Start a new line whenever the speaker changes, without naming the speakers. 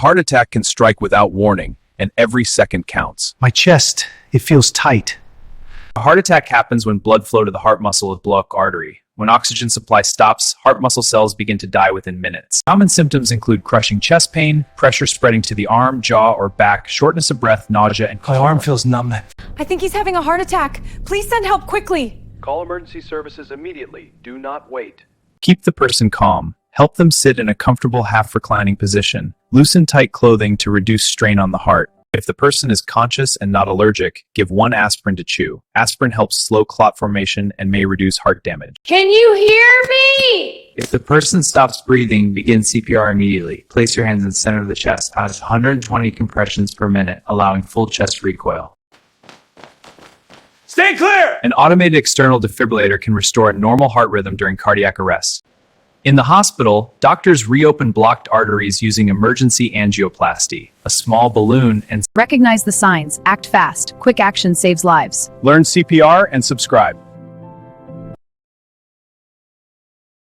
heart attack can strike without warning, and every second counts.
My chest, it feels tight.
A heart attack happens when blood flow to the heart muscle will block artery. When oxygen supply stops, heart muscle cells begin to die within minutes. Common symptoms include crushing chest pain, pressure spreading to the arm, jaw, or back, shortness of breath, nausea, and
My arm feels numb.
I think he's having a heart attack. Please send help quickly.
Call emergency services immediately. Do not wait.
Keep the person calm. Help them sit in a comfortable half-reclining position. Loosen tight clothing to reduce strain on the heart. If the person is conscious and not allergic, give 1 aspirin to chew. Aspirin helps slow clot formation and may reduce heart damage.
Can you hear me?
If the person stops breathing, begin CPR immediately. Place your hands in the center of the chest at 120 compressions per minute, allowing full chest recoil.
Stay clear!
An automated external defibrillator can restore a normal heart rhythm during cardiac arrest. In the hospital, doctors reopen blocked arteries using emergency angioplasty, a small balloon, and
Recognize the signs. Act fast. Quick action saves lives.
learn CPR and subscribe.